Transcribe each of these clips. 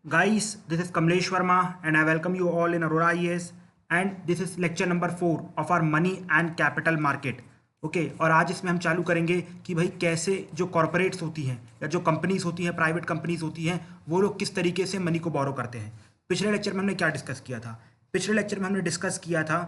Guys, this is Kamlesh Verma and I welcome you all in Aurora IAS and this is lecture number 4 of our money and capital market. Okay और आज इसमें हम चालू करेंगे कि भाई कैसे जो कॉरपोरेट्स होती हैं या जो कंपनीज होती हैं, प्राइवेट कंपनीज होती हैं, वो लोग किस तरीके से मनी को बोरो करते हैं। पिछले लेक्चर में हमने क्या डिस्कस किया था? पिछले लेक्चर में हमने डिस्कस किया था,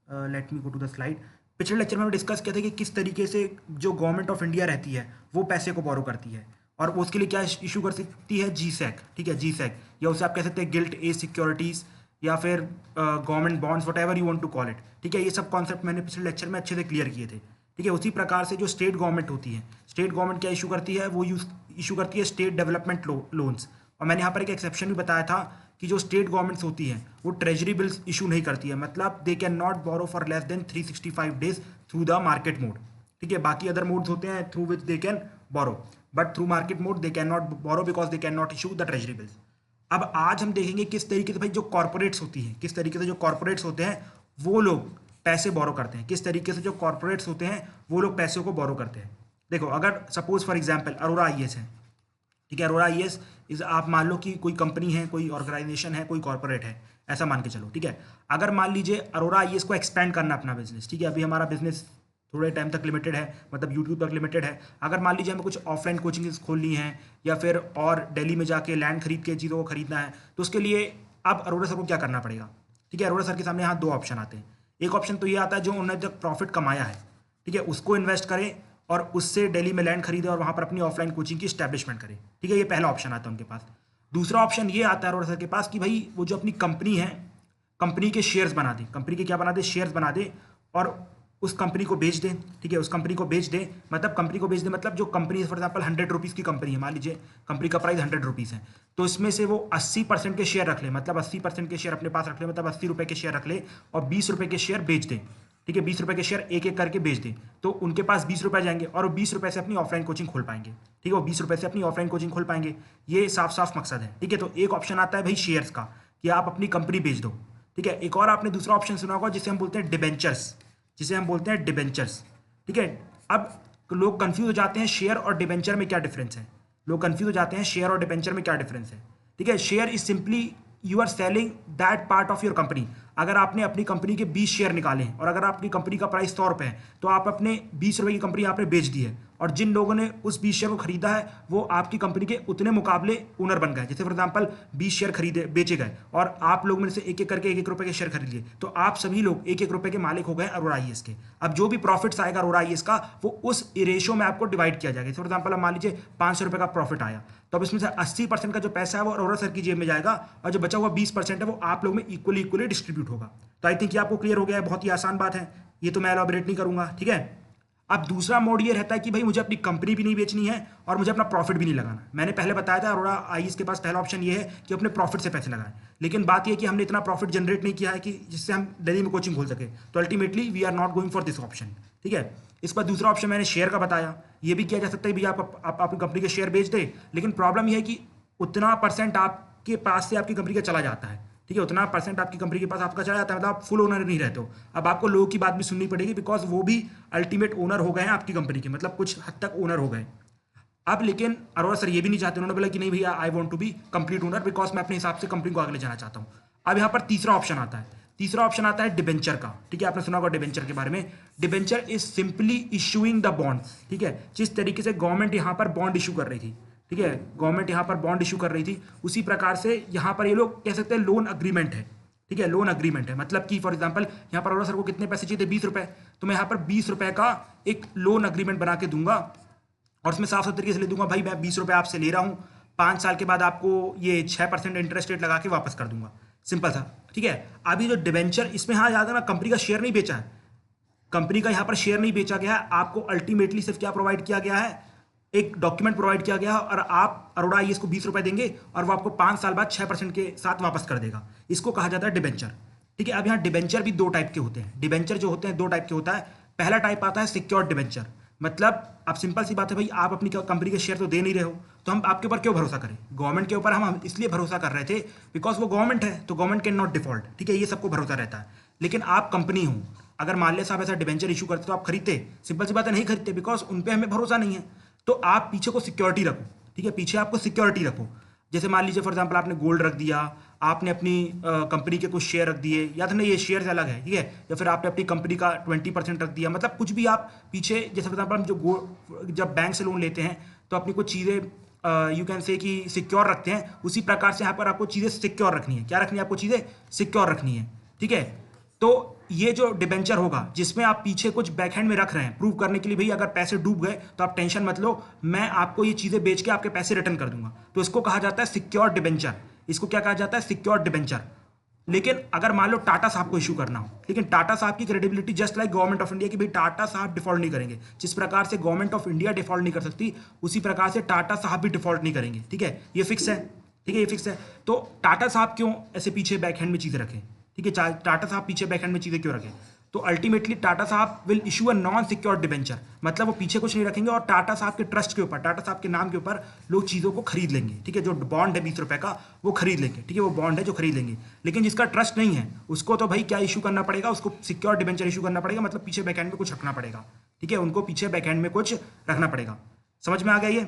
let me go to the slide. पिछले लेक्चर में हमने डिस्कस किया था कि किस तरीके से जो गवर्नमेंट ऑफ इंडिया रहती है वो पैसे को बोरो करती है और उसके लिए क्या इशू कर सकती है, जी सैक। ठीक है, जी सैक, या उसे आप कह सकते हैं गिल्ट एज सिक्योरिटीज़ या फिर government bonds, whatever you want to call it. ठीक है, ये सब कॉन्सेप्ट मैंने पिछले लेक्चर में अच्छे से क्लियर किए थे। ठीक है, उसी प्रकार से जो स्टेट गवर्नमेंट होती है, स्टेट गवर्नमेंट क्या इशू करती है, वो इशू करती है स्टेट डेवलपमेंट लोन्स। और मैंने यहाँ पर एक एक्सेप्शन भी बताया था कि जो स्टेट गवर्नमेंट्स होती हैं वो ट्रेजरी बिल्स इशू नहीं करती है, मतलब they can not borrow for less than 365 days through the market mode. ठीक है, बाकी अदर मोड्स होते हैं through which they can borrow, but through market mode they can not borrow because they can not issue the treasury bills. अब आज हम देखेंगे किस तरीके से भाई जो कॉर्पोरेट्स होती हैं, किस तरीके से जो कॉर्पोरेट्स होते हैं वो लोग पैसे बोरो करते हैं, किस तरीके से जो कॉर्पोरेट्स होते हैं वो लोग पैसे को बोरो करते हैं। देखो, अगर suppose for example Arora IAS है, ठीक है, अरोरा आईएएस इज, आप मान लो कि कोई कंपनी है, कोई ऑर्गेनाइजेशन है, कोई कॉर्पोरेट है, ऐसा मान के चलो। ठीक है, अगर मान लीजिए अरोरा आईएएस को एक्सपेंड करना अपना बिजनेस, ठीक है, अभी हमारा बिजनेस थोड़े टाइम तक लिमिटेड है, मतलब यूट्यूब तक लिमिटेड है। अगर मान लीजिए हमें कुछ ऑफलाइन कोचिंग खोलनी है या फिर और दिल्ली में जाके लैंड खरीद के चीज़ों को खरीदना है, तो उसके लिए अब अरोरा सर को क्या करना पड़ेगा? ठीक है, अरोरा सर के सामने यहाँ दो ऑप्शन आते हैं। एक ऑप्शन तो ये आता है जो उन्होंने जब प्रॉफिट कमाया है, ठीक है, उसको इन्वेस्ट करें और उससे दिल्ली में लैंड खरीदे और वहाँ पर अपनी ऑफलाइन कोचिंग की स्टैब्लिशमेंट करें। ठीक है, ये पहला ऑप्शन आता है उनके पास। दूसरा ऑप्शन ये आता है अरोरा सर के पास कि भाई वो जो अपनी कंपनी है, कंपनी के शेयर्स बना दे, कंपनी के क्या बना दे, शेयर्स बना दे और उस कंपनी को बेच दें। ठीक है, उस कंपनी को बेच दें, मतलब कंपनी को बेच दें, मतलब जो कंपनी फॉर एग्जांपल 100 रुपीज़ की कंपनी है, मान लीजिए कंपनी का प्राइस 100 रुपीज़ है, तो इसमें से वो 80% के शेयर रख ले, मतलब 80% के शेयर अपने पास रख ले, मतलब 80 रुपये के शेयर रख ले और 20 रुपये के शेयर बेच दें। ठीक है, 20 रुपये के शेयर एक एक करके बेच दें, तो उनके पास 20 रुपये जाएंगे और वो 20 रुपये से अपनी ऑफलाइन कोचिंग खोल पाएंगे। ठीक है, वो 20 रुपये से अपनी ऑफलाइन कोचिंग खोल पाएंगे। ये साफ साफ मकसद है। ठीक है, तो एक ऑप्शन आता है भाई शेयर्स का कि आप अपनी कंपनी बेच दो। ठीक है, एक और आपने दूसरा ऑप्शन सुना होगा जिसे हम बोलते हैं डिबेंचर्स, जिसे हम बोलते हैं डिबेंचर्स। ठीक है, अब लोग कंफ्यूज हो जाते हैं शेयर और डिबेंचर में क्या डिफरेंस है। लोग कंफ्यूज हो जाते हैं शेयर और डिबेंचर में क्या डिफरेंस है। ठीक है, share is simply you are selling that part of your company. अगर आपने अपनी कंपनी के 20 शेयर निकाले हैं और अगर आपकी कंपनी का प्राइस 100 रुपये है, तो आप अपने 20 रुपये की कंपनी आपने बेच दी है और जिन लोगों ने उस 20 शेयर को खरीदा है वो आपकी कंपनी के उतने मुकाबले ओनर बन गए। जैसे फॉर एग्जांपल 20 शेयर खरीदे, बेचे गए और आप लोग में से एक एक करके 1 रुपये के शेयर खरीद लिए, तो आप सभी लोग 1 रुपये के मालिक हो गए अरोरा आईएएस के। अब जो भी प्रॉफिट्स आएगा अरोरा आईएएस का, वो उस रेशो में आपको डिवाइड किया जाएगा। फॉर एग्जाम्पल मान लीजिए 500 रुपये का प्रॉफिट आया, तो अब इसमें से 80% का जो पैसा है वो अरोरा सर की जेब में जाएगा और जो बचा हुआ 20% है वो आप लोग में इक्वली डिस्ट्रीब्यूट होगा। तो आई थिंक ये आपको क्लियर हो गया है, बहुत ही आसान बात है, ये तो मैं एलॉबरेट नहीं करूंगा। ठीक है, अब दूसरा मोड ये रहता है कि भाई मुझे अपनी कंपनी भी नहीं बेचनी है और मुझे अपना प्रॉफिट भी नहीं लगाना। मैंने पहले बताया था अरोरा आईएएस के पास पहला ऑप्शन ये है कि अपने प्रॉफिट से पैसे लगाएं, लेकिन बात ये है कि हमने इतना प्रॉफिट जनरेट नहीं किया है कि जिससे हम दिल्ली में कोचिंग खोल सके, तो ultimately we are not going for this option. ठीक है, इस पर दूसरा ऑप्शन मैंने शेयर का बताया, ये भी किया जा सकता है भैया आप अपनी कंपनी के शेयर बेच दे, लेकिन प्रॉब्लम यह है कि उतना परसेंट आपके पास से आपकी कंपनी का चला जाता है। ठीक है, उतना परसेंट आपकी कंपनी के पास आपका चला जाता है, मतलब आप फुल ओनर नहीं रहते हो। अब आपको लोगों की बात भी सुननी पड़ेगी बिकॉज वो भी अल्टीमेट ओनर हो गए हैं आपकी कंपनी के, मतलब कुछ हद तक ओनर हो गए। अब लेकिन अरोरा सर ये भी नहीं चाहते, उन्होंने बोला कि नहीं भैया I want to be complete owner because मैं अपने हिसाब से कंपनी को आगे ले जाना चाहता हूँ। अब यहाँ पर तीसरा ऑप्शन आता है, तीसरा ऑप्शन आता है डिबेंचर का। ठीक है, आपने सुना होगा डिबेंचर के बारे में। Debenture is simply issuing the bonds. ठीक है, जिस तरीके से गवर्नमेंट यहाँ पर बॉन्ड इशू कर रही थी, ठीक है, गवर्नमेंट यहाँ पर बॉन्ड इशू कर रही थी, उसी प्रकार से यहाँ पर ये लोग कह सकते हैं लोन अग्रीमेंट है। ठीक है, लोन अग्रीमेंट है, मतलब कि फॉर एग्जांपल यहाँ पर अरोरा सर को कितने पैसे चाहिए थे, 20 रुपये, तो मैं यहाँ पर 20 रुपये का एक लोन अग्रीमेंट बना के दूंगा और उसमें साफ साफ तरीके से ले दूंगा भाई मैं 20 रुपये आपसे ले रहा हूँ, 5 साल के बाद आपको ये 6% इंटरेस्ट रेट लगा के वापस कर दूंगा, सिंपल था। ठीक है, अभी जो डिबेंचर, इसमें हाँ याद है ना, कंपनी का शेयर नहीं बेचा है, कंपनी का यहाँ पर शेयर नहीं बेचा गया है, आपको अल्टीमेटली सिर्फ क्या प्रोवाइड किया गया है, एक डॉक्यूमेंट प्रोवाइड किया गया और आप अरोरा आईएएस को 20 रुपये देंगे और वो आपको 5 साल बाद 6% के साथ वापस कर देगा। इसको कहा जाता है डिबेंचर। ठीक है, अब यहाँ डिबेंचर भी 2 टाइप के होते हैं। डिबेंचर जो होते हैं 2 टाइप के होता है। पहला टाइप आता है सिक्योर्ड डिबेंचर, मतलब अब सिंपल सी बात है भाई, आप अपनी कंपनी के शेयर तो दे नहीं रहे हो, तो हम आपके ऊपर क्यों भरोसा करें। गवर्नमेंट के ऊपर हम इसलिए भरोसा कर रहे थे बिकॉज वो गवर्नमेंट है, तो गवर्नमेंट कैन नॉट डिफॉल्ट। ठीक है, ये सबको भरोसा रहता है, लेकिन आप कंपनी हो, अगर मान ले साहब ऐसा डिबेंचर इशू करते तो आप खरीदते? सिंपल सी बात है, नहीं खरीदते, बिकॉज उन पर हमें भरोसा नहीं है। तो आप पीछे को सिक्योरिटी रखो। ठीक है, पीछे आपको सिक्योरिटी रखो। जैसे मान लीजिए फॉर एग्जांपल आपने गोल्ड रख दिया, आपने अपनी कंपनी के कुछ शेयर रख दिए, या तो नहीं ये शेयर अलग है, ठीक है, या फिर आपने अपनी कंपनी का 20% रख दिया, मतलब कुछ भी आप पीछे, जैसे फॉर एग्जांपल हम जब बैंक से लोन लेते हैं तो अपनी कुछ चीज़ें यू कैन से कि सिक्योर रखते हैं, उसी प्रकार से यहाँ पर आपको चीज़ें सिक्योर रखनी है। क्या रखनी है आपको? चीज़ें सिक्योर रखनी है, ठीक है। तो ये जो डिबेंचर होगा जिसमें आप पीछे कुछ बैकहैंड में रख रहे हैं प्रूव करने के लिए, भाई अगर पैसे डूब गए तो आप टेंशन मत लो, मैं आपको ये चीज़ें बेच के आपके पैसे रिटर्न कर दूंगा, तो इसको कहा जाता है सिक्योर डिबेंचर। इसको क्या कहा जाता है? Secure debenture. लेकिन अगर मान लो टाटा साहब को इशू करना हो, लेकिन टाटा साहब की credibility just like government of India की, भाई टाटा साहब डिफॉल्ट नहीं करेंगे, जिस प्रकार से गवर्नमेंट ऑफ इंडिया डिफॉल्ट नहीं कर सकती उसी प्रकार से टाटा साहब भी डिफॉल्ट नहीं करेंगे, ठीक है, ये फिक्स है, ठीक है, ये फिक्स है। तो टाटा साहब क्यों ऐसे पीछे बैकहैंड में चीज़ें रखें, ठीक है, टाटा साहब पीछे बैकहैंड में चीज़ें क्यों रखें? तो अल्टीमेटली टाटा साहब will issue a non secured debenture, मतलब वो पीछे कुछ नहीं रखेंगे और टाटा साहब के ट्रस्ट के ऊपर, टाटा साहब के नाम के ऊपर लोग चीज़ों को खरीद लेंगे, ठीक है, जो बॉन्ड है 20 रुपए का वो खरीद लेंगे, ठीक है, वो बॉन्ड है जो खरीद लेंगे। लेकिन जिसका ट्रस्ट नहीं है उसको तो भाई क्या इशू करना पड़ेगा? उसको सिक्योर डिबेंचर इशू करना पड़ेगा, मतलब पीछे बैकहैंड में कुछ रखना पड़ेगा, ठीक है, उनको पीछे बैकहैंड में कुछ रखना पड़ेगा। समझ में आ गया ये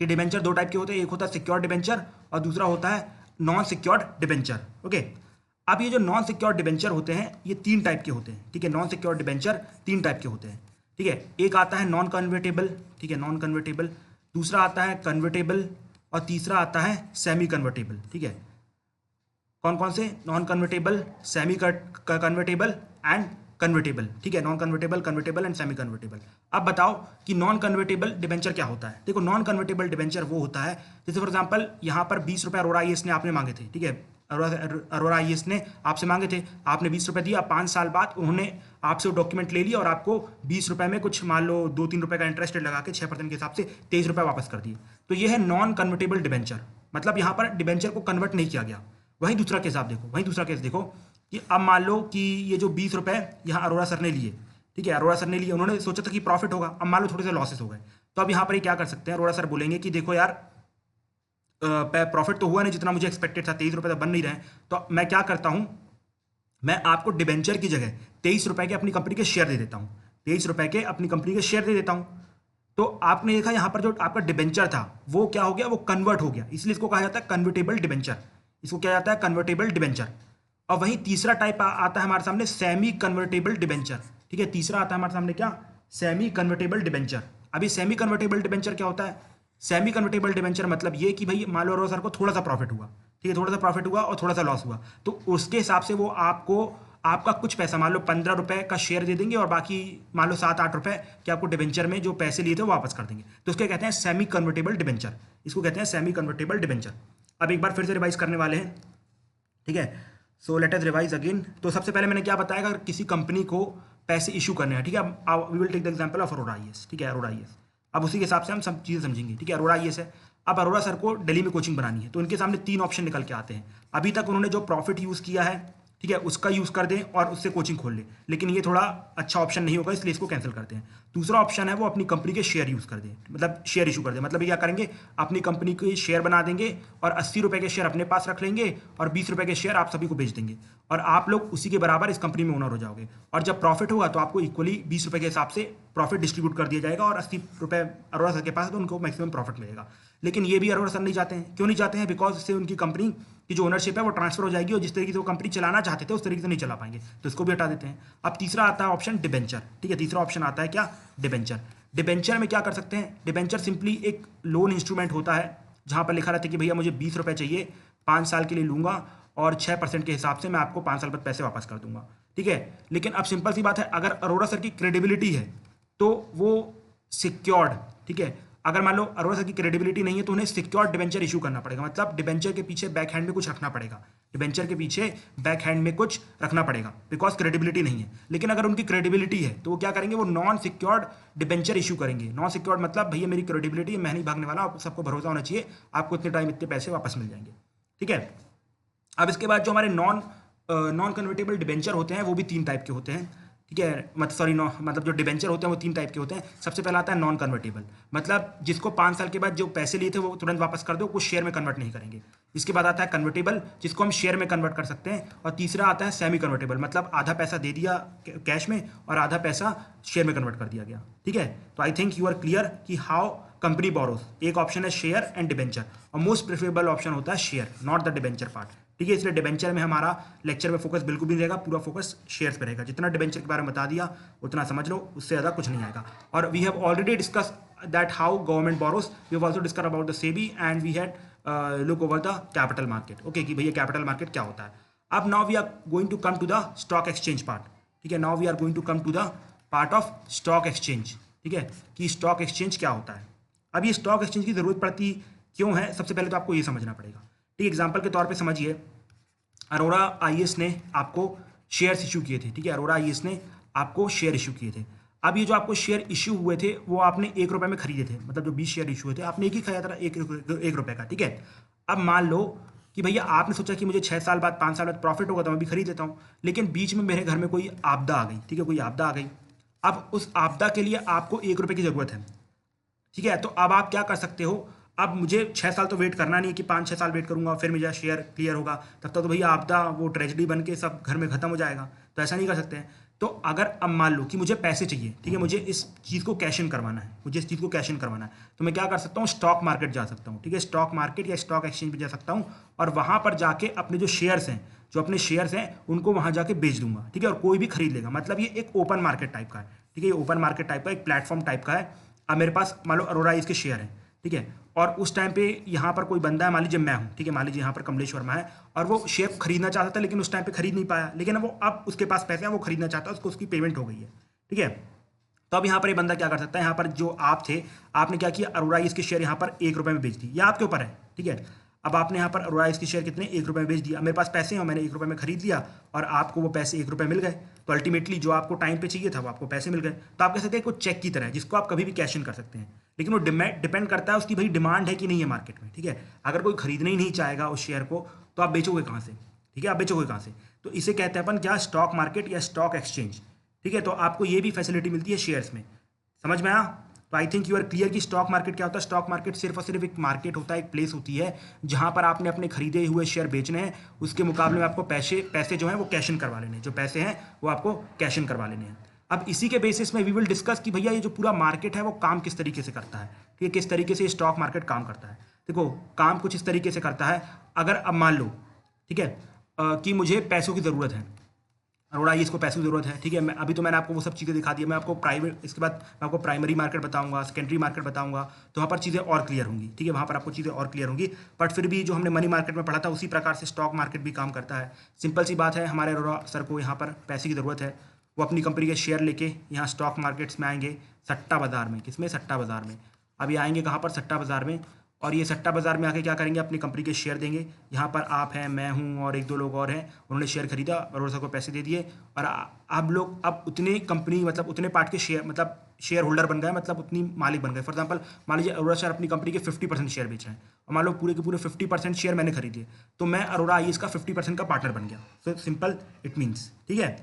कि डिबेंचर दो टाइप के होते हैं, एक होता है सिक्योर डिबेंचर और दूसरा होता है नॉन सिक्योर्ड डिबेंचर। ओके, अब ये जो नॉन सिक्योर्ड डिबेंचर होते हैं ये 3 टाइप के होते हैं, ठीक है, नॉन सिक्योर्ड डिबेंचर 3 टाइप के होते हैं, ठीक है। एक आता है नॉन कन्वर्टेबल, ठीक है, नॉन कन्वर्टेबल, दूसरा आता है कन्वर्टेबल और तीसरा आता है सेमी कन्वर्टेबल, ठीक है। कौन कौन से? Non convertible, semi convertible and convertible, ठीक है, non convertible, convertible and semi convertible. अब बताओ कि नॉन कन्वर्टेबल डिबेंचर क्या होता है। देखो, नॉन कन्वर्टेबल डिबेंचर वो होता है जैसे फॉर एग्जांपल यहाँ पर 20 रुपये अरोड़ा आईएएस ने आपने मांगे थे, ठीक है, अरोड़ा आईएएस ने आपसे मांगे थे, आपने 20 रुपये दिया, 5 साल बाद उन्होंने आपसे वो डॉक्यूमेंट ले लिया और आपको 20 रुपये में कुछ मान लो 2-3 रुपये का इंटरेस्ट रेट लगा के 6% के हिसाब से 23 रुपये वापस कर दिए। तो ये है नॉन कन्वर्टेबल डिबेंचर, मतलब यहाँ पर डिबेंचर को कन्वर्ट नहीं किया गया। वहीं दूसरा केस आप देखो, वहीं दूसरा केस देखो कि अब मान लो कि ये जो 20 रुपये यहाँ अरोड़ा सर ने लिए, ठीक है, अरोड़ा सर ने लिए, उन्होंने सोचा था कि प्रॉफिट होगा, अब मान लो थोड़े से लॉसेस हो गए, तो अब यहाँ पर ये क्या कर सकते हैं, अरोड़ा सर बोलेंगे कि देखो यार प्रॉफिट तो हुआ नहीं जितना मुझे एक्सपेक्टेड था, 23 रुपये तो बन नहीं रहे, तो मैं क्या करता हूँ, मैं आपको डिबेंचर की जगह 23 रुपये के अपनी कंपनी के शेयर दे देता हूँ, 23 रुपये के अपनी कंपनी के शेयर दे देता हूँ। तो आपने देखा यहाँ पर जो आपका डिबेंचर था वो क्या हो गया, वो कन्वर्ट हो गया, इसलिए इसको कहा जाता है कन्वर्टेबल डिबेंचर, इसको क्या जाता है कन्वर्टेबल डिबेंचर। और वहीं तीसरा टाइप आता है हमारे सामने सेमी कन्वर्टेबल डिबेंचर, ठीक है, तीसरा आता है हमारे सामने क्या, सेमी कन्वर्टेबल डिबेंचर। अभी सेमी कन्वर्टेबल डिबेंचर क्या होता है? सेमी कन्वर्टेबल डिबेंचर मतलब ये कि भाई मान लो अरोड़ा सर को थोड़ा सा प्रॉफिट हुआ, ठीक है, थोड़ा सा प्रॉफिट हुआ और थोड़ा सा लॉस हुआ, तो उसके हिसाब से वो आपको आपका कुछ पैसा मान लो 15 रुपये का शेयर दे देंगे और बाकी मान लो 7-8 रुपये कि आपको डिबेंचर में जो पैसे लिए थे वो वापस कर देंगे, तो उसके कहते हैं सेमी कन्वर्टेबल डिबेंचर, इसको कहते हैं सेमी कन्वर्टेबल डिबेंचर। अब एक बार फिर से रिवाइज करने वाले हैं, ठीक है, so let us revise again. तो सबसे पहले मैंने क्या बताया, अगर किसी कंपनी को पैसे इशू करने हैं, ठीक है, अब we will take the example of Arora IAS, ठीक है, अरोड़ा आईएएस, अब उसी के हिसाब से हम सब चीज़ें समझेंगे, ठीक है, अरोड़ा आईएएस है, अब अरोड़ा सर को दिल्ली में कोचिंग बनानी है, तो उनके सामने 3 ऑप्शन निकल के आते हैं। अभी तक उन्होंने जो प्रॉफिट यूज़ किया है, ठीक है, उसका यूज़ कर दें और उससे कोचिंग खोल लें, लेकिन ये थोड़ा अच्छा ऑप्शन नहीं होगा, इसलिए इसको कैंसिल करते हैं। दूसरा ऑप्शन है वो अपनी कंपनी के शेयर यूज़ कर दें, मतलब शेयर इशू कर दें, मतलब ये क्या करेंगे, अपनी कंपनी के शेयर बना देंगे और 80 रुपये के शेयर अपने पास रख लेंगे और 20 रुपये के शेयर आप सभी को बेच देंगे और आप लोग उसी के बराबर इस कंपनी में ओनर हो जाओगे, और जब प्रॉफिट होगा तो आपको इक्वली 20 रुपये के हिसाब से प्रॉफिट डिस्ट्रीब्यूट कर दिया जाएगा और 80 रुपये अरोड़ा सर के पास है तो उनको मैक्सिमम प्रॉफिट मिलेगा। लेकिन ये भी अरोड़ा सर नहीं चाहते हैं, क्यों नहीं चाहते हैं? बिकॉज इससे उनकी कंपनी की जो ओनरशिप है वो ट्रांसफर हो जाएगी और जिस तरीके से वो कंपनी चलाना चाहते थे उस तरीके से नहीं चला पाएंगे, तो इसको भी हटा देते हैं। अब तीसरा आता है ऑप्शन डिबेंचर, ठीक है, तीसरा ऑप्शन आता है क्या, डिबेंचर। डिबेंचर में क्या कर सकते हैं, डिबेंचर सिंपली एक लोन इंस्ट्रूमेंट होता है जहां पर लिखा रहता है कि भैया मुझे 20 रुपये चाहिए, 5 साल के लिए लूंगा और 6% के हिसाब से मैं आपको 5 साल बाद पैसे वापस कर दूंगा, ठीक है। लेकिन अब सिंपल सी बात है, अगर अरोड़ा सर की क्रेडिबिलिटी है तो वो सिक्योर्ड, ठीक है, अगर मान लो अरोड़ा सर की क्रेडिबिलिटी नहीं है तो उन्हें सिक्योर्ड डिबेंचर इशू करना पड़ेगा, मतलब डिबेंचर के पीछे बैक हैंड में कुछ रखना पड़ेगा, डिबेंचर के पीछे बैक हैंड में कुछ रखना पड़ेगा, बिकॉज क्रेडिबिलिटी नहीं है। लेकिन अगर उनकी क्रेडिबिलिटी है तो वो क्या करेंगे, वो नॉन सिक्योर्ड डिबेंचर इशू करेंगे। नॉन सिक्योर्ड मतलब भैया मेरी क्रेडिबिलिटी मैं नहीं भागने वाला, आपको सबको भरोसा होना चाहिए, आपको इतने टाइम इतने पैसे वापस मिल जाएंगे, ठीक है। अब इसके बाद जो हमारे नॉन कन्वर्टेबल डिबेंचर होते हैं वो भी 3 टाइप के होते हैं, ठीक है, मतलब जो डिबेंचर होते हैं वो 3 टाइप के होते हैं। सबसे पहला आता है नॉन कन्वर्टेबल, मतलब जिसको 5 साल के बाद जो पैसे लिए थे वो तुरंत वापस कर दो, कुछ शेयर में कन्वर्ट नहीं करेंगे। इसके बाद आता है कन्वर्टेबल, जिसको हम शेयर में कन्वर्ट कर सकते हैं, और तीसरा आता है सेमी कन्वर्टेबल, मतलब आधा पैसा दे दिया कैश में और आधा पैसा शेयर में कन्वर्ट कर दिया गया, ठीक है। तो I think you are clear कि हाउ कंपनी बोरोस। एक ऑप्शन है शेयर एंड डिबेंचर, और मोस्ट प्रेफरेबल ऑप्शन होता है share, not the debenture part. ठीक है, इसलिए डिबेंचर में हमारा लेक्चर में फोकस बिल्कुल भी नहीं रहेगा, पूरा फोकस शेयर्स पे रहेगा। जितना डिबेंचर के बारे में बता दिया उतना समझ लो, उससे ज़्यादा कुछ नहीं आएगा। और we have already discuss that how government borrows, we have also discuss about the SEBI and we had look over the capital market. Okay, कि भैया कैपिटल मार्केट क्या होता है। अब now we are going to come to the stock exchange part. ठीक है, now we are going to come to the part of stock exchange. ठीक है, कि स्टॉक एक्सचेंज क्या होता है। अब ये स्टॉक एक्सचेंज की जरूरत पड़ती क्यों है, सबसे पहले तो आपको ये समझना पड़ेगा। ठीक है, एग्जाम्पल के तौर पे समझिए, अरोड़ा आईएएस ने आपको शेयर्स इशू किए थे। ठीक है, अरोड़ा आईएएस ने आपको शेयर इशू किए थे। अब ये जो आपको शेयर इशू हुए थे वो आपने 1 रुपये में खरीदे थे, मतलब जो 20 शेयर इशू हुए थे आपने एक ही खरीदा था, 1 रुपये का। ठीक है, अब मान लो कि भैया आपने सोचा कि मुझे 6 साल बाद 5 साल बाद प्रॉफिट होगा तो मैं भी खरीद लेता हूँ, लेकिन बीच में मेरे घर में कोई आपदा आ गई। ठीक है, कोई आपदा आ गई। अब उस आपदा के लिए आपको 1 रुपये की ज़रूरत है। ठीक है, तो अब आप क्या कर सकते हो, अब मुझे 6 साल तो वेट करना नहीं है कि 5-6 साल वेट करूंगा फिर मेरा शेयर क्लियर होगा, तब तक तो भैया आपदा वो ट्रेजेडी बन के सब घर में खत्म हो जाएगा, तो ऐसा नहीं कर सकते हैं। तो अगर अब मान लो कि मुझे पैसे चाहिए, ठीक है, मुझे इस चीज़ को कैश इन करवाना है, मुझे इस चीज़ को कैश इन करवाना है, तो मैं क्या कर सकता हूँ, स्टॉक मार्केट जा सकता हूँ। ठीक है, स्टॉक मार्केट या स्टॉक एक्सचेंज पे जा सकता हूँ और वहाँ पर जाके अपने जो शेयर्स हैं, जो अपने शेयर्स हैं उनको वहाँ जाके बेच दूंगा। ठीक है, और कोई भी खरीद लेगा, मतलब ये एक ओपन मार्केट टाइप का है। ठीक है, ये ओपन मार्केट टाइप का एक प्लेटफॉर्म टाइप का है। अब मेरे पास मान लो अरोड़ा इसके शेयर हैं। ठीक है, और उस टाइम पे यहाँ पर कोई बंदा है, मान लीजिए मैं हूँ। ठीक है, मान लीजिए यहाँ पर कमलेश वर्मा है और वो शेयर खरीदना चाहता था लेकिन उस टाइम पे खरीद नहीं पाया, लेकिन वो अब उसके पास पैसे हैं, वो खरीदना चाहता है, उसको उसकी पेमेंट हो गई है। ठीक है, तो अब यहाँ पर ये बंदा क्या कर सकता है, यहाँ पर जो आप थे आपने क्या किया, अरोड़ा इसके शेयर यहाँ पर 1 रुपये में बेच दी, ये आपके ऊपर है। ठीक है, अब आपने यहाँ पर अरोड़ा इसके शेयर कितने, 1 रुपये में बेच दिया। मेरे पास पैसे हैं और मैंने 1 रुपये में खरीद लिया और आपको वो पैसे 1 रुपये मिल गए, तो अल्टीमेटली जो आपको टाइम पे चाहिए था वो आपको पैसे मिल गए। तो आप कह सकते हैं कुछ चेक की तरह है जिसको आप कभी भी कैश इन कर सकते हैं, लेकिन वो डिपेंड करता है उसकी भाई डिमांड है कि नहीं है मार्केट में। ठीक है, अगर कोई खरीदना ही नहीं चाहेगा उस शेयर को तो आप बेचोगे कहाँ से। ठीक है, आप बेचोगे कहाँ से, तो इसे कहते हैं अपन क्या, स्टॉक मार्केट या स्टॉक एक्सचेंज। ठीक है, तो आपको ये भी फैसिलिटी मिलती है शेयर्स में, समझ में आया। तो I think you are clear कि स्टॉक मार्केट क्या होता है। स्टॉक मार्केट सिर्फ और सिर्फ एक मार्केट होता है, एक प्लेस होती है जहां पर आपने अपने खरीदे हुए शेयर बेचने हैं, उसके मुकाबले में आपको पैसे जो हैं वो कैश इन करवा लेने हैं, जो पैसे हैं वो आपको कैश इन करवा लेने हैं। अब इसी के बेसिस में वी विल डिस्कस कि भैया ये जो पूरा मार्केट है वो काम किस तरीके से करता है। ठीक है, किस तरीके से स्टॉक मार्केट काम करता है। देखो, काम कुछ इस तरीके से करता है, अगर अब मान लो, ठीक है, कि मुझे पैसों की ज़रूरत है, अरोड़ा ये इसको पैसों की जरूरत है। ठीक है, मैं अभी तो मैंने आपको वो सब चीज़ें दिखा दी है, मैं आपको प्राइवेट, इसके बाद मैं आपको प्राइमरी मार्केट बताऊंगा, सेकेंडरी मार्केट बताऊंगा, तो वहाँ पर चीज़ें और क्लियर होंगी। ठीक है, वहाँ पर आपको चीज़ें और क्लियर होंगी, बट फिर भी जो हमने मनी मार्केट में पढ़ा था उसी प्रकार से स्टॉक मार्केट भी काम करता है। सिंपल सी बात है, हमारे अरोड़ा सर को यहाँ पर पैसे की ज़रूरत है, वो अपनी कंपनी के शेयर लेके यहाँ स्टॉक मार्केट्स में आएंगे, सट्टा बाज़ार में। किसमें, सट्टा बाज़ार में। अब ये आएंगे कहाँ पर, सट्टा बाज़ार में, और ये सट्टा बाज़ार में आके क्या करेंगे, अपनी कंपनी के शेयर देंगे। यहाँ पर आप हैं, मैं हूँ और 1-2 लोग और हैं, उन्होंने शेयर खरीदा, अरोड़ा सर को पैसे दे दिए और आप लोग अब उतने कंपनी, मतलब उतने पार्ट के शेयर, मतलब शेयर होल्डर बन गए, मतलब उतनी मालिक बन गए। फॉर एग्जांपल मान लीजिए अरोड़ा सर अपनी कंपनी के 50% शेयर बेच रहे हैं और मान लो पूरे के पूरे 50% शेयर मैंने खरीदे, तो मैं अरोड़ा आईएएस का 50% का पार्टनर बन गया। So simple it means. ठीक है,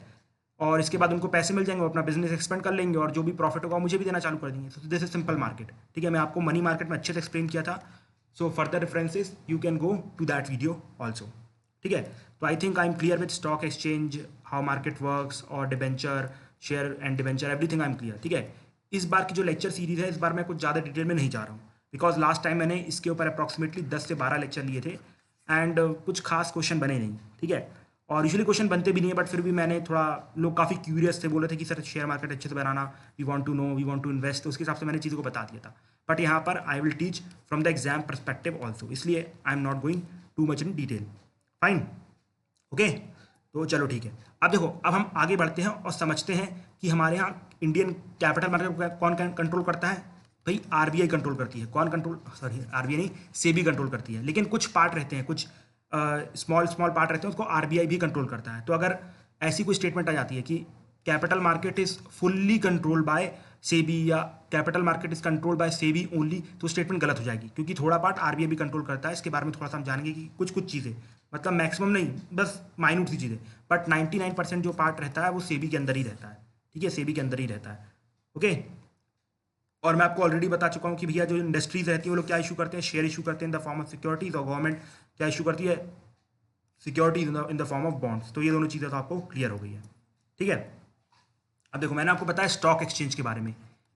और इसके बाद उनको पैसे मिल जाएंगे, वो अपना बिजनेस एक्सपेंड कर लेंगे और जो भी प्रॉफिट होगा मुझे भी देना चालू कर देंगे। So this is simple market. ठीक है, मैं आपको मनी मार्केट में अच्छे से एक्सप्लेन किया था। So further references you can go to that video also. ठीक है, तो I think I am clear with stock exchange, how market works और debenture, share and debenture, everything I am clear. ठीक है, इस बार की जो लेक्चर सीरीज है, इस बार मैं कुछ ज़्यादा डिटेल में नहीं जा रहा हूँ, बिकॉज लास्ट टाइम मैंने इसके ऊपर अप्रॉक्सीमेटली 10 से 12 लेक्चर लिए थे एंड कुछ खास क्वेश्चन बने नहीं। ठीक है, और यूजुअली क्वेश्चन बनते भी नहीं है, बट फिर भी मैंने थोड़ा, लोग काफ़ी क्यूरियस थे, बोले थे कि सर शेयर मार्केट अच्छे से बनाना, we want to know, we want to invest, तो उसके हिसाब से मैंने चीज़ों को बता दिया था। बट यहाँ पर I will teach from the exam perspective also, इसलिए I am not going to much in detail. Fine, okay, तो चलो ठीक है। अब देखो, अब हम आगे बढ़ते हैं और समझते हैं कि हमारे यहाँ इंडियन कैपिटल मार्केट को कौन कंट्रोल करता है। भाई आरबीआई कंट्रोल करती है। कौन कंट्रोल, सॉरी आरबीआई नहीं, सेबी कंट्रोल करती है, लेकिन कुछ पार्ट रहते हैं, कुछ स्मॉल पार्ट रहते हैं, उसको आरबीआई भी कंट्रोल करता है। तो अगर ऐसी कोई स्टेटमेंट आ जाती है कि capital market is fully controlled by SEBI या capital market is controlled by SEBI only, तो स्टेटमेंट गलत हो जाएगी, क्योंकि थोड़ा पार्ट आरबीआई भी कंट्रोल करता है। इसके बारे में थोड़ा सा हम जानेंगे कि कुछ चीज़ें, मतलब मैक्सिमम नहीं, बस माइन्यूट सी चीज़ें, बट 99% जो पार्ट रहता है वो सेबी के अंदर ही रहता है। ठीक है, सेबी के अंदर ही रहता है। ओके, और मैं आपको ऑलरेडी बता चुका हूँ कि भैया जो इंडस्ट्रीज रहती है वो लोग क्या इशू करते हैं, शेयर इशू करते हैं in the form of securities, और गवर्नमेंट क्या इशू करती है, securities in the form of bonds. तो ये दोनों चीज़ें तो आपको क्लियर हो गई है। ठीक है, अब देखो मैंने आपको बताया स्टॉक एक्सचेंज के बारे में।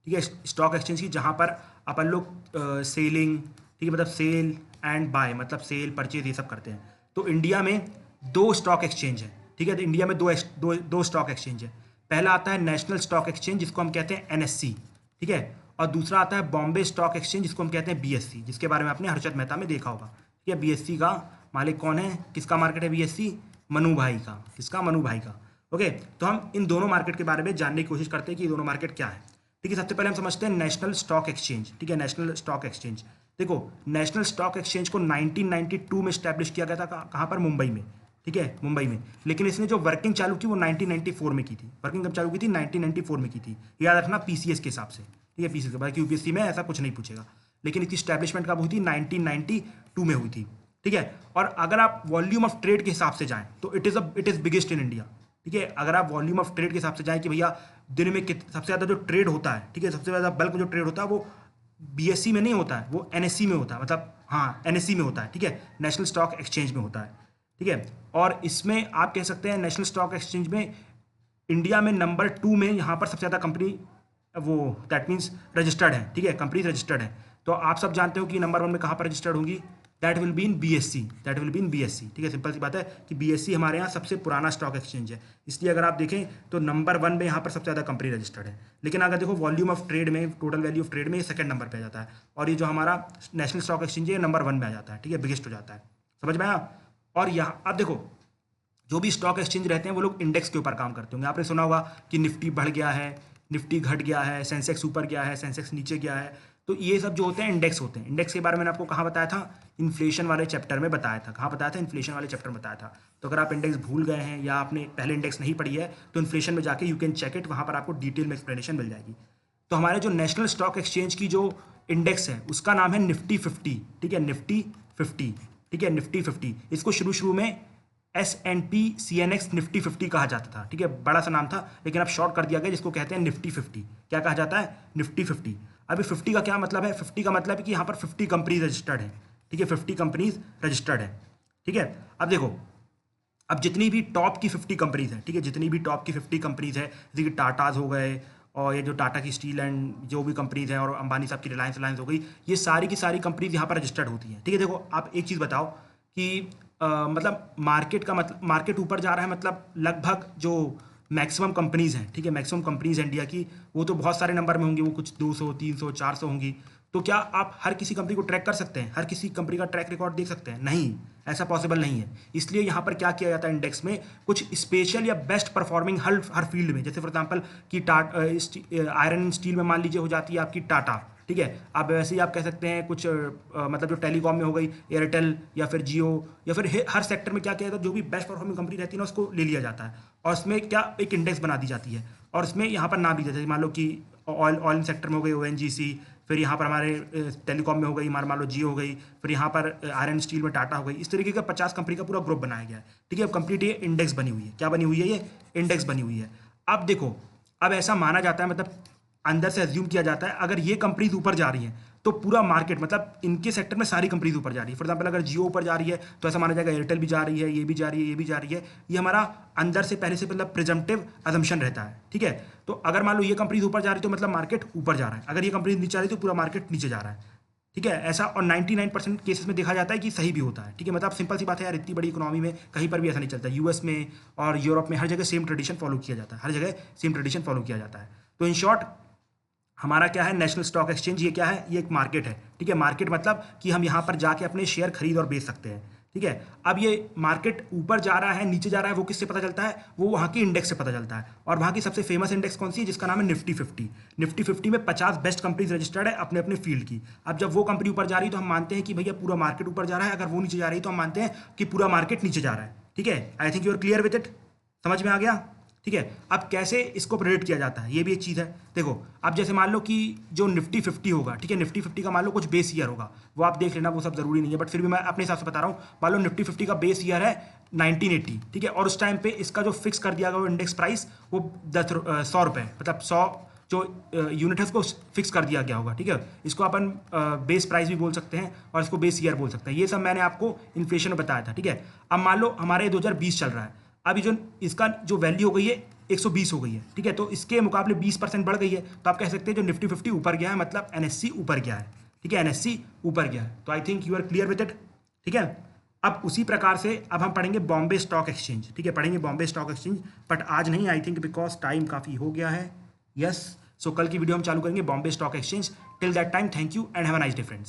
ठीक ठीक है, स्टॉक एक्सचेंज की, जहाँ पर अपन लोग सेलिंग, ठीक है, मतलब सेल एंड बाय, मतलब सेल परचेज ये सब करते हैं। तो इंडिया में दो स्टॉक एक्सचेंज है, ठीक है, तो इंडिया में दो स्टॉक एक्सचेंज है। पहला आता है नेशनल स्टॉक एक्सचेंज, जिसको हम कहते हैं एनएससी, ठीक है, और दूसरा आता है बॉम्बे स्टॉक एक्सचेंज, जिसको हम कहते हैं बीएससी, जिसके बारे में आपने हर्षद मेहता में देखा होगा। ठीक है, बीएससी का मालिक कौन है, किसका मार्केट है बीएससी, मनु भाई का, किसका, मनु भाई का। ओके, तो हम इन दोनों मार्केट के बारे में जानने की कोशिश करते हैं कि ये दोनों मार्केट क्या है। ठीक है, सबसे पहले हम समझते हैं नेशनल स्टॉक एक्सचेंज। ठीक है, नेशनल स्टॉक एक्सचेंज, देखो नेशनल स्टॉक एक्सचेंज को 1992 में स्टैब्लिश किया गया था, कहाँ पर, मुंबई में। ठीक है, मुंबई में, लेकिन इसने जो वर्किंग चालू की वो 1994 में की थी। वर्किंग कब चालू की थी, 1994 में की थी, याद रखना, पीसीएस के हिसाब से। ठीक है, पीसीएस के, बाकी यूपीएससी में ऐसा कुछ नहीं पूछेगा, लेकिन इसकी स्टैब्लिशमेंट कब हुई थी, 1992 में हुई थी। ठीक है, और अगर आप वॉल्यूम ऑफ ट्रेड के हिसाब से जाएं तो it is biggest in India. ठीक है, अगर आप वॉल्यूम ऑफ ट्रेड के हिसाब से जाएं कि भैया दिन में सबसे ज़्यादा जो ट्रेड होता है, ठीक है, सबसे ज़्यादा बल्क जो ट्रेड होता है वो बीएससी में नहीं होता है, वो एनएससी में होता है, मतलब हाँ एनएससी में होता है। ठीक है, नेशनल स्टॉक एक्सचेंज में होता है। ठीक है, और इसमें आप कह सकते हैं नेशनल स्टॉक एक्सचेंज में इंडिया में नंबर 2 में यहाँ पर सबसे ज़्यादा कंपनी वो दैट मीन्स रजिस्टर्ड है। ठीक है, कंपनी रजिस्टर्ड है। तो आप सब जानते हो कि नंबर 1 में कहाँ पर रजिस्टर्ड होंगी, that will be in BSc, that will be in BSc. ठीक है, सिंपल सी बात है कि बीएससी हमारे यहाँ सबसे पुराना स्टॉक एक्सचेंज है, इसलिए अगर आप देखें तो नंबर 1 में यहाँ पर सबसे ज़्यादा कंपनी रजिस्टर्ड है। लेकिन अगर देखो वॉल्यूम ऑफ ट्रेड में, टोटल वैल्यू ऑफ ट्रेड में, ये सेकंड नंबर पे आ जाता है, और ये जो हमारा नेशनल स्टॉक एक्सचेंज है नंबर 1 में आ जाता है। ठीक है, बिगेस्ट हो जाता है, समझ में आया। और यहाँ अब देखो जो भी स्टॉक एक्सचेंज रहते हैं वो लोग इंडेक्स के ऊपर काम करते होंगे। आपने सुना होगा कि निफ्टी बढ़ गया है, निफ्टी घट गया है, सेंसेक्स ऊपर गया है, सेंसेक्स नीचे गया है। तो ये सब जो होते हैं इंडेक्स होते हैं। इंडेक्स के बारे में मैंने आपको कहाँ बताया था, इन्फ्लेशन वाले चैप्टर में बताया था। कहाँ बताया था, इन्फ्लेशन वाले चैप्टर में बताया था। तो अगर आप इंडेक्स भूल गए हैं या आपने पहले इंडेक्स नहीं पढ़ी है तो इन्फ्लेशन में जाके यू कैन चेक इट, वहाँ पर आपको डिटेल में एक्सप्लेनेशन मिल जाएगी। तो हमारे जो नेशनल स्टॉक एक्सचेंज की जो इंडेक्स है उसका नाम है निफ्टी 50। ठीक है, निफ्टी 50। ठीक है, निफ्टी 50, इसको शुरू में S&P CNX निफ्टी 50 कहा जाता था। ठीक है, बड़ा सा नाम था, लेकिन अब शॉर्ट कर दिया गया, जिसको कहते हैं निफ्टी 50। क्या कहा जाता है, निफ्टी 50। अभी 50 का क्या मतलब है, 50 का मतलब है कि यहाँ पर 50 कंपनीज रजिस्टर्ड है। ठीक है, 50 कंपनीज रजिस्टर्ड है। ठीक है, अब देखो, अब जितनी भी टॉप की 50 कंपनीज हैं, ठीक है, जितनी भी टॉप की 50 कंपनीज है, जैसे कि टाटाज हो गए, और ये जो टाटा की स्टील एंड जो भी कंपनीज हैं, और अंबानी साहब की रिलायंस हो गई, ये सारी की सारी कंपनीज यहाँ पर रजिस्टर्ड होती हैं। ठीक है, देखो आप एक चीज़ बताओ कि मतलब मार्केट का मतलब, मार्केट ऊपर जा रहा है, मतलब लगभग जो मैक्सिमम कंपनीज हैं, ठीक है, मैक्सिमम कंपनीज इंडिया की, वो तो बहुत सारे नंबर में होंगी, वो कुछ 200 300 400 होंगी। तो क्या आप हर किसी कंपनी को ट्रैक कर सकते हैं, हर किसी कंपनी का ट्रैक रिकॉर्ड देख सकते हैं? नहीं, ऐसा पॉसिबल नहीं है। इसलिए यहाँ पर क्या किया जाता है, इंडेक्स में कुछ स्पेशल या बेस्ट परफॉर्मिंग हर फील्ड में, जैसे फॉर एग्जांपल कि आयरन एंड स्टील में मान लीजिए हो जाती है आपकी टाटा। ठीक है, अब वैसे ही आप कह सकते हैं कुछ मतलब जो टेलीकॉम में हो गई एयरटेल या फिर जियो, या फिर हर सेक्टर में क्या किया जाता है, जो भी बेस्ट परफॉर्मिंग कंपनी रहती है ना उसको ले लिया जाता है, और उसमें क्या एक इंडेक्स बना दी जाती है, और उसमें यहाँ पर नाम दिया जाता है। मान लो कि ऑयल सेक्टर में हो गई ONGC, फिर यहाँ पर हमारे टेलीकॉम में हो गई, मान लो जियो हो गई, फिर यहाँ पर आयरन स्टील में टाटा हो गई। इस तरीके का 50 कंपनी का पूरा ग्रुप बनाया गया है। ठीक है, कंप्लीट ये इंडेक्स बनी हुई है। क्या बनी हुई है, ये इंडेक्स बनी हुई है। अब देखो, अब ऐसा माना जाता है, मतलब अंदर से एज्यूम किया जाता है, अगर ये कंपनीज ऊपर जा रही हैं तो पूरा मार्केट, मतलब इनके सेक्टर में सारी कंपनीज ऊपर जा रही है। फॉर एग्जांपल अगर जियो ऊपर जा रही है तो ऐसा माना जाएगा एयरटेल भी जा रही है, ये भी जा रही है, ये भी जा रही है। ये हमारा अंदर से पहले से मतलब प्रिजम्पटिव अजम्पशन रहता है। ठीक है, तो अगर मान लो ये कंपनीज ऊपर जा रही है तो मतलब मार्केट ऊपर जा रहा है, अगर ये कंपनीज नीचे जा रही है तो पूरा मार्केट नीचे जा रहा है। ठीक है, ऐसा, और 99% केसेस में देखा जाता है कि सही भी होता है। ठीक है, मतलब सिंपल सी बात है यार, इतनी बड़ी इकोनॉमी में कहीं पर भी ऐसा नहीं चलता। यूएस में और यूरोप में हर जगह सेम ट्रेडिशन फॉलो किया जाता है, हर जगह सेम ट्रेडिशन फॉलो किया जाता है। तो इन शॉर्ट हमारा क्या है, नेशनल स्टॉक एक्सचेंज, ये क्या है, ये एक मार्केट है। ठीक है, मार्केट मतलब कि हम यहाँ पर जाके अपने शेयर खरीद और बेच सकते हैं। ठीक है, अब ये मार्केट ऊपर जा रहा है, नीचे जा रहा है, वो किससे पता चलता है, वो वहाँ की इंडेक्स से पता चलता है। और वहाँ की सबसे फेमस इंडेक्स कौन सी है, जिसका नाम है निफ्टी 50। निफ्टी 50 में 50 बेस्ट कंपनीज रजिस्टर्ड है अपने अपने फील्ड की। अब जब वो कंपनी ऊपर जा रही है तो हम मानते हैं कि भैया पूरा मार्केट ऊपर जा रहा है, अगर वो नीचे जा रही है तो हम मानते हैं कि पूरा मार्केट नीचे जा रहा है। ठीक है, I think you are clear with it, समझ में आ गया। ठीक है, अब कैसे इसको प्रेडिक्ट किया जाता है, ये भी एक चीज़ है। देखो, अब जैसे मान लो कि जो निफ्टी 50 होगा, ठीक है, निफ्टी 50 का मान लो कुछ बेस ईयर होगा, वो आप देख लेना, वो सब जरूरी नहीं है, बट फिर भी मैं अपने हिसाब से बता रहा हूँ। मान लो निफ्टी 50 का बेस ईयर है 1980, ठीक है, और उस टाइम पे इसका जो फिक्स कर दिया गया वो इंडेक्स प्राइस वो 100 रुपये, मतलब 100 जो यूनिट है उसको फिक्स कर दिया गया होगा। ठीक है, इसको अपन बेस प्राइस भी बोल सकते हैं और इसको बेस ईयर बोल सकते हैं। ये सब मैंने आपको इन्फ्लेशन में बताया था। ठीक है, अब मान लो हमारे 2020 चल रहा है, अभी जो इसका जो वैल्यू हो गई है 120 हो गई है, ठीक है। तो इसके मुकाबले 20% बढ़ गई है, तो आप कह सकते हैं जो निफ्टी 50 ऊपर गया है मतलब एनएससी ऊपर गया है, ठीक है, एनएससी ऊपर गया है। तो I think you are clear with it, ठीक है। अब उसी प्रकार से अब हम पढ़ेंगे बॉम्बे स्टॉक एक्सचेंज, ठीक है, पढ़ेंगे बॉम्बे स्टॉक एक्सचेंज, बट आज नहीं, आई थिंक बिकॉज टाइम काफ़ी हो गया है। यस, सो कल की वीडियो हम चालू करेंगे Bombay stock exchange. Till that time, thank you and have a nice day friends.